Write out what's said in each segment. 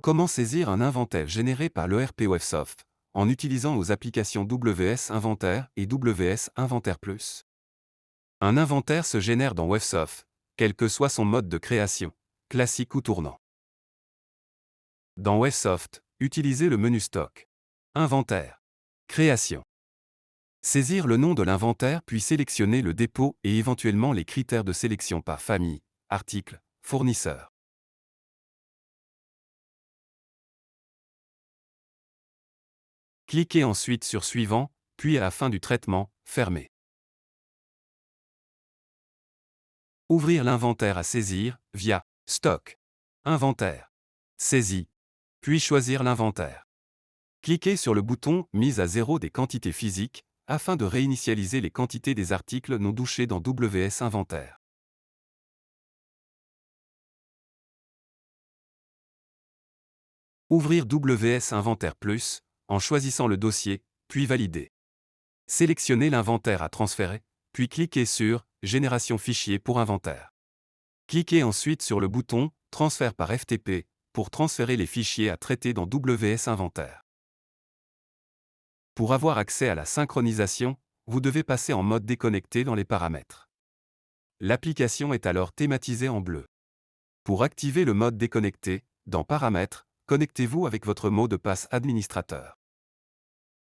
Comment saisir un inventaire généré par l'ERP Websoft en utilisant nos applications WS Inventaire et WS Inventaire Plus? Un inventaire se génère dans Websoft, quel que soit son mode de création, classique ou tournant. Dans Websoft, utilisez le menu Stock. Inventaire. Création. Saisir le nom de l'inventaire puis sélectionner le dépôt et éventuellement les critères de sélection par famille, article, fournisseur. Cliquez ensuite sur Suivant, puis à la fin du traitement, Fermer. Ouvrir l'inventaire à saisir via Stock. Inventaire. Saisie. Puis choisir l'inventaire. Cliquez sur le bouton Mise à zéro des quantités physiques afin de réinitialiser les quantités des articles non touchés dans WS Inventaire. Ouvrir WS Inventaire Plus en choisissant le dossier, puis valider. Sélectionnez l'inventaire à transférer, puis cliquez sur Génération fichier pour inventaire. Cliquez ensuite sur le bouton Transfert par FTP pour transférer les fichiers à traiter dans WS Inventaire. Pour avoir accès à la synchronisation, vous devez passer en mode déconnecté dans les paramètres. L'application est alors thématisée en bleu. Pour activer le mode déconnecté, dans Paramètres, connectez-vous avec votre mot de passe administrateur.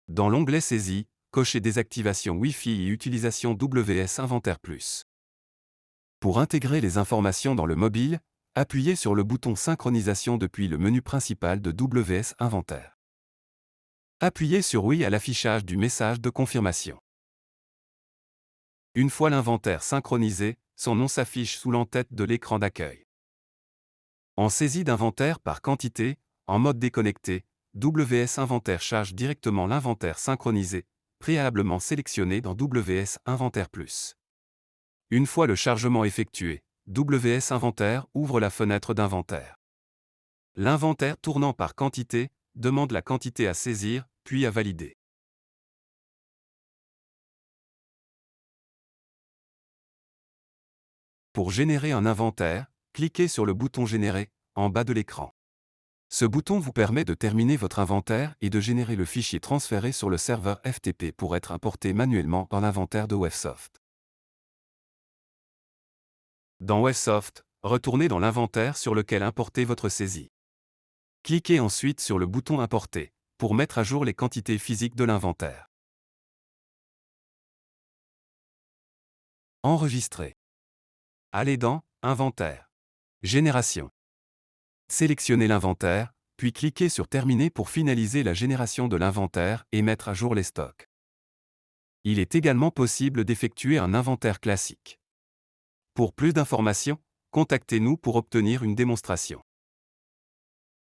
Dans l'onglet Saisie, cochez Désactivation Wi-Fi et utilisation WS Inventaire Plus. Pour intégrer les informations dans le mobile, appuyez sur le bouton Synchronisation depuis le menu principal de WS Inventaire. Appuyez sur Oui à l'affichage du message de confirmation. Une fois l'inventaire synchronisé, son nom s'affiche sous l'en-tête de l'écran d'accueil. En saisie d'inventaire par quantité, en mode déconnecté, WS Inventaire charge directement l'inventaire synchronisé, préalablement sélectionné dans WS Inventaire Plus. Une fois le chargement effectué, WS Inventaire ouvre la fenêtre d'inventaire. L'inventaire tournant par quantité demande la quantité à saisir, puis à valider. Pour générer un inventaire, cliquez sur le bouton Générer, en bas de l'écran. Ce bouton vous permet de terminer votre inventaire et de générer le fichier transféré sur le serveur FTP pour être importé manuellement dans l'inventaire de Websoft. Dans Websoft, retournez dans l'inventaire sur lequel importer votre saisie. Cliquez ensuite sur le bouton Importer pour mettre à jour les quantités physiques de l'inventaire. Enregistrer. Allez dans Inventaire. Génération. Sélectionnez l'inventaire, puis cliquez sur Terminer pour finaliser la génération de l'inventaire et mettre à jour les stocks. Il est également possible d'effectuer un inventaire classique. Pour plus d'informations, contactez-nous pour obtenir une démonstration.